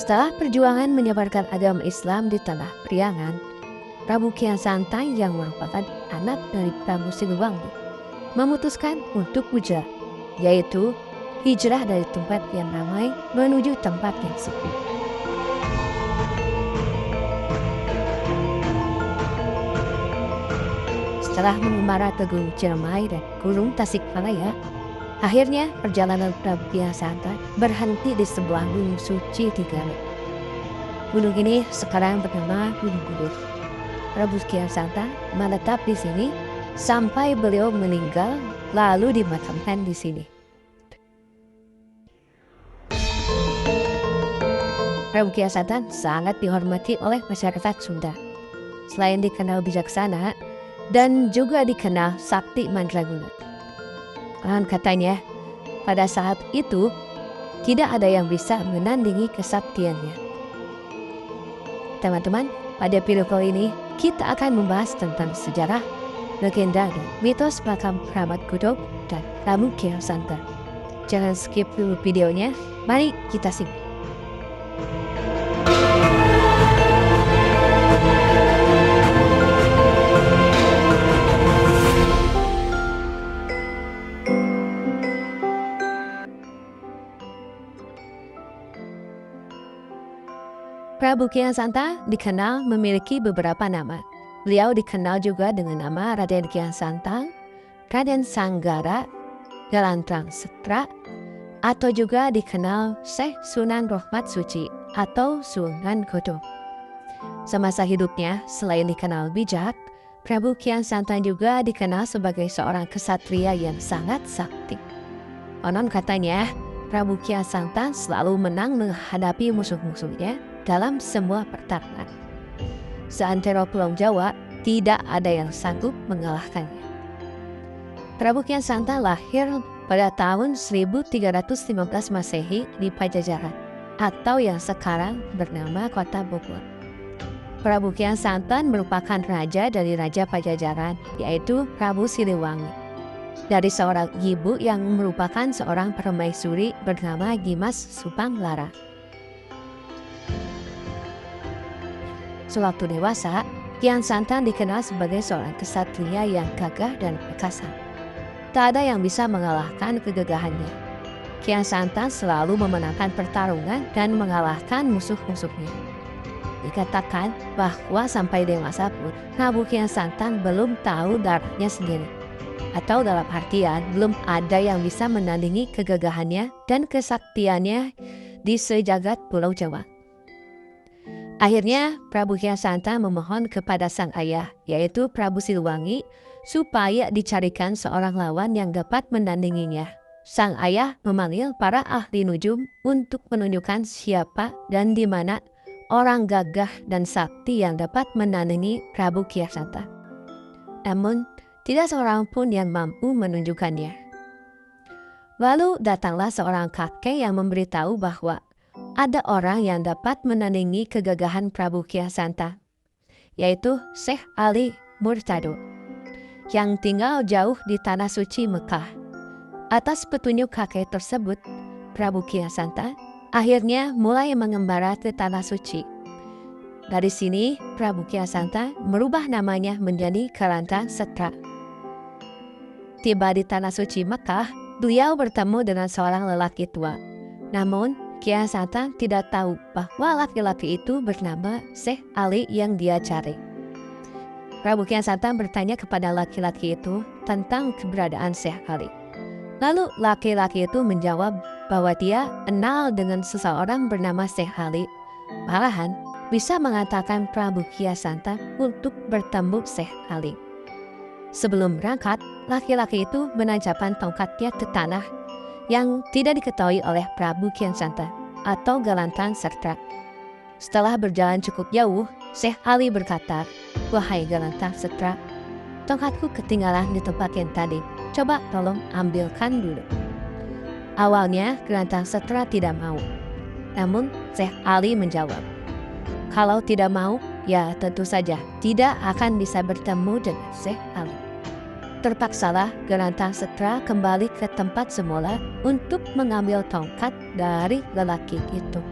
Setelah perjuangan menyebarkan agama Islam di tanah Priangan, Prabu Kian Santang yang merupakan anak dari Prabu Siliwangi memutuskan untuk hijrah, yaitu hijrah dari tempat yang ramai menuju tempat yang sepi. Setelah mengembara ke Gunung Ciremai dan Gunung Tasikmalaya, akhirnya perjalanan Prabu Kian Santang berhenti di sebuah gunung suci di Garut. Gunung ini sekarang bernama Gunung Budur. Prabu Kian Santang menetap di sini sampai beliau meninggal lalu dimakamkan di sini. Prabu Kian Santang sangat dihormati oleh masyarakat Sunda. Selain dikenal bijaksana dan juga dikenal sakti mandraguna. Katanya, pada saat itu tidak ada yang bisa menandingi kesaktiannya. Teman-teman, pada video kali ini kita akan membahas tentang sejarah, legenda, dan mitos makam Kramat Godog dan Prabu Kian Santang. Jangan skip dulu videonya, mari kita simak. Prabu Kian Santang dikenal memiliki beberapa nama. Beliau dikenal juga dengan nama Raden Kian Santang, Raden Sanggara, Galantang Setra, atau juga dikenal Syekh Sunan Rohmat Suci atau Sunan Godog. Semasa hidupnya, selain dikenal bijak, Prabu Kian Santang juga dikenal sebagai seorang kesatria yang sangat sakti. Konon katanya, Prabu Kian Santang selalu menang menghadapi musuh-musuhnya dalam semua pertarungan. Seantero Pulau Jawa, tidak ada yang sanggup mengalahkannya. Prabu Kian Santang lahir pada tahun 1315 Masehi di Pajajaran, atau yang sekarang bernama Kota Bogor. Prabu Kian Santang merupakan raja dari Raja Pajajaran, yaitu Prabu Siliwangi, dari seorang ibu yang merupakan seorang permaisuri bernama Dimas Subanglarang. Sewaktu dewasa, Kian Santang dikenal sebagai seorang kesatria yang gagah dan perkasa. Tak ada yang bisa mengalahkan kegagahannya. Kian Santang selalu memenangkan pertarungan dan mengalahkan musuh-musuhnya. Dikatakan bahwa sampai dewasa pun, Prabu Kian Santang belum tahu darahnya sendiri. Atau dalam artian, belum ada yang bisa menandingi kegagahannya dan kesaktiannya di sejagat Pulau Jawa. Akhirnya, Prabu Kian Santang memohon kepada sang ayah, yaitu Prabu Siliwangi, supaya dicarikan seorang lawan yang dapat menandinginya. Sang ayah memanggil para ahli nujum untuk menunjukkan siapa dan di mana orang gagah dan sakti yang dapat menandingi Prabu Kian Santang. Namun, tidak seorang pun yang mampu menunjukkannya. Lalu datanglah seorang kakek yang memberitahu bahwa ada orang yang dapat menandingi kegagahan Prabu Kian Santang, yaitu Syekh Ali Murtado, yang tinggal jauh di Tanah Suci Mekah. Atas petunjuk kakek tersebut, Prabu Kian Santang akhirnya mulai mengembara ke Tanah Suci. Dari sini, Prabu Kian Santang merubah namanya menjadi Galantang Setra. Tiba di Tanah Suci Mekah, beliau bertemu dengan seorang lelaki tua. Namun, Kian Santang tidak tahu bahwa laki-laki itu bernama Syekh Ali yang dia cari. Prabu Kian Santang bertanya kepada laki-laki itu tentang keberadaan Syekh Ali. Lalu laki-laki itu menjawab bahwa dia kenal dengan seseorang bernama Syekh Ali. Malahan bisa mengatakan Prabu Kian Santang untuk bertemu Syekh Ali. Sebelum berangkat, laki-laki itu menancapkan tongkatnya ke tanah yang tidak diketahui oleh Prabu Kian Santang atau Galantang Setra. Setelah berjalan cukup jauh, Syekh Ali berkata, "Wahai Galantang Setra, tongkatku ketinggalan di tempat yang tadi. Coba tolong ambilkan dulu." Awalnya Galantang Setra tidak mau. Namun Syekh Ali menjawab, "Kalau tidak mau, ya tentu saja tidak akan bisa bertemu dengan Syekh Ali." Terpaksalah Galantang Setra kembali ke tempat semula untuk mengambil tongkat dari lelaki itu.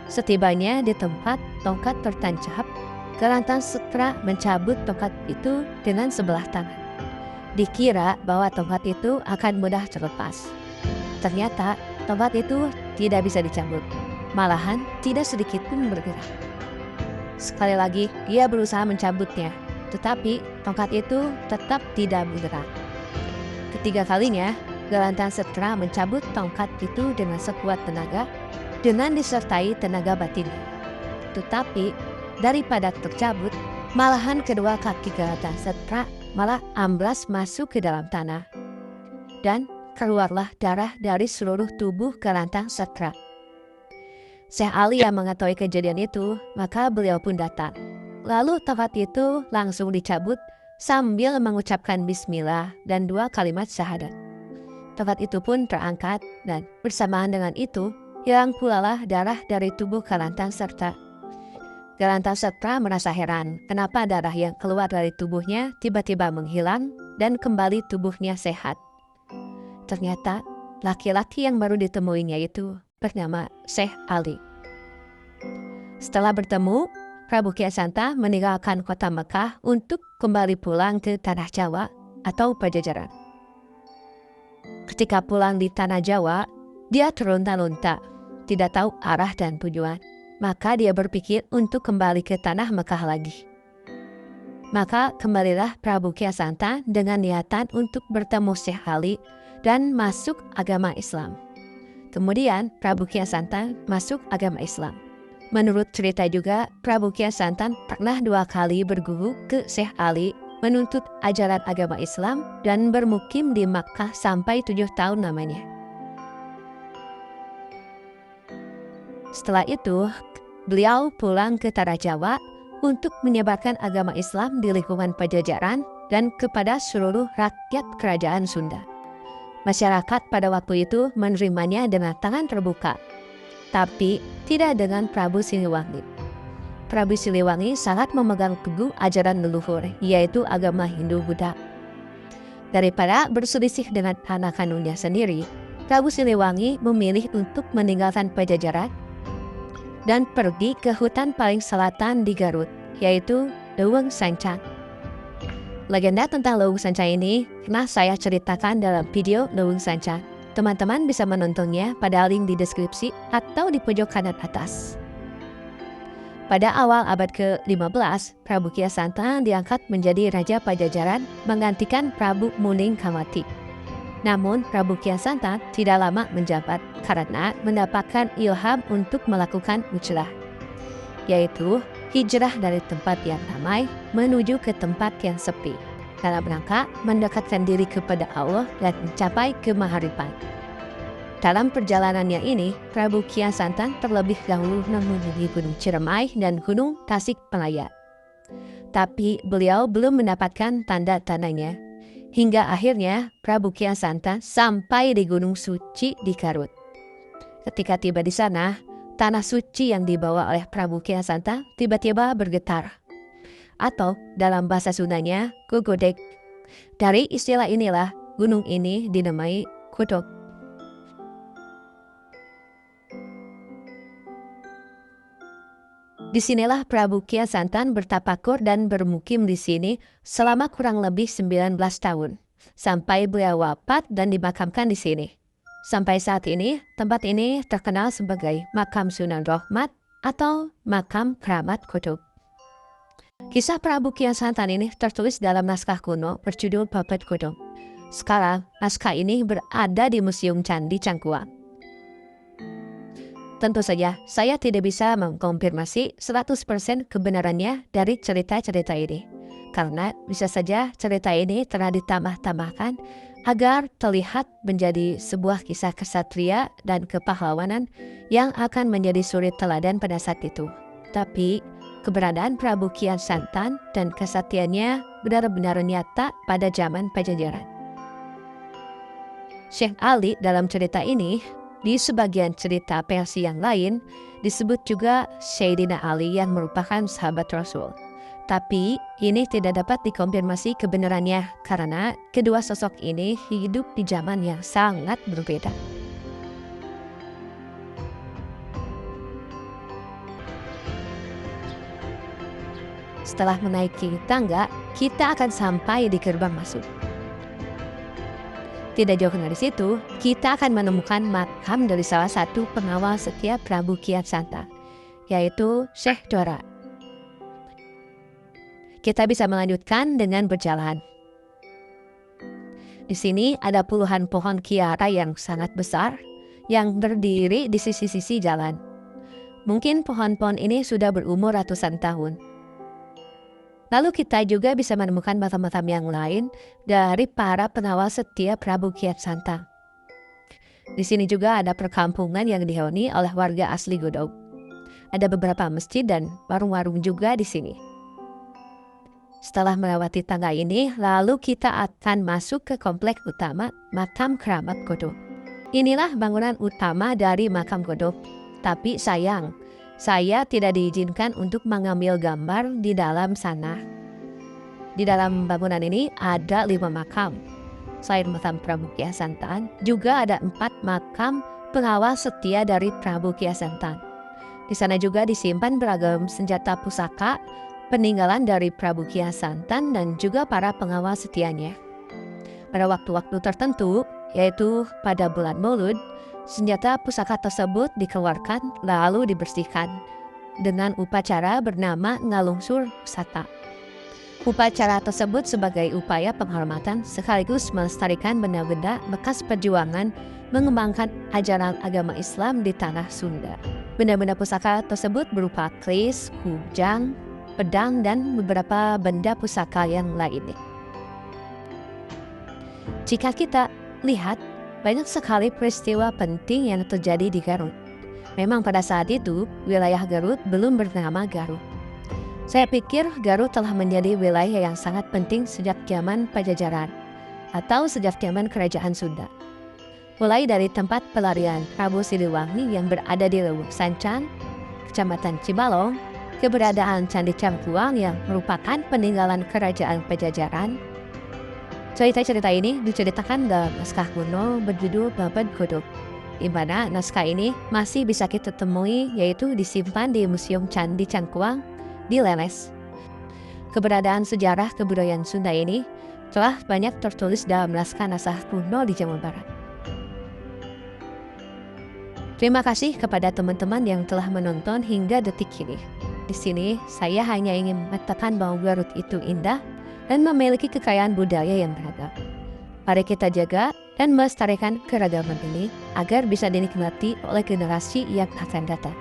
Setibanya di tempat tongkat tertancap, Galantang Setra mencabut tongkat itu dengan sebelah tangan. Dikira bahwa tongkat itu akan mudah terlepas. Ternyata tongkat itu tidak bisa dicabut, malahan tidak sedikit pun bergerak. Sekali lagi dia berusaha mencabutnya, tetapi tongkat itu tetap tidak bergerak. Ketiga kalinya, Galantang Setra mencabut tongkat itu dengan sekuat tenaga, dengan disertai tenaga batin. Tetapi daripada tercabut, malahan kedua kaki Galantang Setra malah amblas masuk ke dalam tanah. Dan keluarlah darah dari seluruh tubuh Galantang Setra. Syekh Ali yang mengetahui kejadian itu, maka beliau pun datang. Lalu tongkat itu langsung dicabut sambil mengucapkan bismillah dan 2 kalimat syahadat. Tongkat itu pun terangkat dan bersamaan dengan itu, hilang pula lah darah dari tubuh Galantang Setra. Galantang Setra merasa heran kenapa darah yang keluar dari tubuhnya tiba-tiba menghilang dan kembali tubuhnya sehat. Ternyata laki-laki yang baru ditemuinya itu bernama Syekh Ali. Setelah bertemu, Prabu Kian Santang meninggalkan kota Mekah untuk kembali pulang ke tanah Jawa atau Pajajaran. Ketika pulang di tanah Jawa, dia terlunta-lunta, tidak tahu arah dan tujuan. Maka dia berpikir untuk kembali ke tanah Mekah lagi. Maka kembalilah Prabu Kian Santang dengan niatan untuk bertemu Syekh Ali dan masuk agama Islam. Kemudian Prabu Kian Santang masuk agama Islam. Menurut cerita juga, Prabu Kian Santang pernah 2 kali berguru ke Syekh Ali menuntut ajaran agama Islam dan bermukim di Makkah sampai 7 tahun namanya. Setelah itu, beliau pulang ke tanah Jawa untuk menyebarkan agama Islam di lingkungan Pajajaran dan kepada seluruh rakyat kerajaan Sunda. Masyarakat pada waktu itu menerimanya dengan tangan terbuka, tapi tidak dengan Prabu Siliwangi. Prabu Siliwangi sangat memegang teguh ajaran leluhur, yaitu agama Hindu-Buddha. Daripada berselisih dengan anak kandungnya sendiri, Prabu Siliwangi memilih untuk meninggalkan Pajajaran dan pergi ke hutan paling selatan di Garut, yaitu Leuweung Sancang. Legenda tentang Leuweung Sancang ini pernah saya ceritakan dalam video Leuweung Sancang. Teman-teman bisa menontonnya pada link di deskripsi atau di pojok kanan atas. Pada awal abad ke-15, Prabu Kian Santang diangkat menjadi Raja Pajajaran menggantikan Prabu Muning Kamati. Namun Prabu Kian Santang tidak lama menjabat karena mendapatkan ilham untuk melakukan hijrah, yaitu hijrah dari tempat yang ramai menuju ke tempat yang sepi, dalam rangka mendekatkan diri kepada Allah dan mencapai kemaharifan. Dalam perjalanannya ini, Prabu Kian Santang terlebih dahulu mengunjungi Gunung Ciremai dan Gunung Tasikmalaya. Tapi beliau belum mendapatkan tanda-tandanya. Hingga akhirnya Prabu Kian Santang sampai di Gunung Suci di Garut. Ketika tiba di sana, tanah suci yang dibawa oleh Prabu Kian Santang tiba-tiba bergetar. Atau dalam bahasa Sundanya, gogodek. Dari istilah inilah gunung ini dinamai Kudok. Disinilah Prabu Kian Santang bertapakur dan bermukim di sini selama kurang lebih 19 tahun. Sampai beliau wafat dan dimakamkan di sini. Sampai saat ini, tempat ini terkenal sebagai Makam Sunan Rohmat atau Makam Keramat Kutub. Kisah Prabu Kian Santang ini tertulis dalam naskah kuno berjudul Papet Kutub. Sekarang, naskah ini berada di Museum Candi Cangkuang. Tentu saja, saya tidak bisa mengkonfirmasi 100% kebenarannya dari cerita-cerita ini. Karena bisa saja cerita ini telah ditambah-tambahkan agar terlihat menjadi sebuah kisah kesatria dan kepahlawanan yang akan menjadi suri teladan pada saat itu. Tapi, keberadaan Prabu Kian Santang dan kesatiannya benar-benar nyata pada zaman Pajajaran. Syekh Ali dalam cerita ini, di sebagian cerita versi yang lain, disebut juga Sayyidina Ali yang merupakan sahabat Rasul. Tapi ini tidak dapat dikonfirmasi kebenarannya karena kedua sosok ini hidup di zaman yang sangat berbeda. setelah menaiki tangga, kita akan sampai di gerbang masuk. Tidak jauh dari situ, kita akan menemukan makam dari salah satu pengawal setia Prabu Kian Santang, yaitu Syekh Dora. Kita bisa melanjutkan dengan berjalan. Di sini ada puluhan pohon kiara yang sangat besar yang berdiri di sisi-sisi jalan. Mungkin pohon-pohon ini sudah berumur ratusan tahun. Lalu kita juga bisa menemukan makam-makam yang lain dari para pengawal setia Prabu Kian Santang. Di sini juga ada perkampungan yang dihuni oleh warga asli Godog. Ada beberapa masjid dan warung-warung juga di sini. Setelah melewati tangga ini, lalu kita akan masuk ke komplek utama makam keramat Godog. Inilah bangunan utama dari makam Godog. Tapi sayang, saya tidak diizinkan untuk mengambil gambar di dalam sana. Di dalam bangunan ini ada 5 makam. Selain makam Prabu Kian Santang, juga ada 4 makam pengawal setia dari Prabu Kian Santang. Di sana juga disimpan beragam senjata pusaka peninggalan dari Prabu Kian Santang dan juga para pengawal setianya. Pada waktu-waktu tertentu, yaitu pada bulan Maulud, senjata pusaka tersebut dikeluarkan lalu dibersihkan dengan upacara bernama ngalungsur pusaka. Upacara tersebut sebagai upaya penghormatan sekaligus melestarikan benda-benda bekas perjuangan mengembangkan ajaran agama Islam di tanah Sunda. Benda-benda pusaka tersebut berupa keris, kujang, pedang, dan beberapa benda pusaka yang lainnya. Jika kita lihat, banyak sekali peristiwa penting yang terjadi di Garut. Memang pada saat itu, wilayah Garut belum bernama Garut. Saya pikir Garut telah menjadi wilayah yang sangat penting sejak zaman Pajajaran atau sejak zaman Kerajaan Sunda. Mulai dari tempat pelarian Prabu Siliwangi yang berada di Lewuk Sancang, Kecamatan Cibalong, keberadaan Candi Cangkuang yang merupakan peninggalan Kerajaan Pajajaran. Cerita-cerita ini diceritakan dalam naskah kuno berjudul Babad Godog, di mana naskah ini masih bisa kita temui, yaitu disimpan di Museum Candi Cangkuang di Leles. Keberadaan sejarah kebudayaan Sunda ini telah banyak tertulis dalam naskah-naskah kuno di Jawa Barat. Terima kasih kepada teman-teman yang telah menonton hingga detik ini. Di sini, saya hanya ingin mengatakan bahwa Garut itu indah dan memiliki kekayaan budaya yang beragam. Mari kita jaga dan melestarikan keragaman ini agar bisa dinikmati oleh generasi yang akan datang.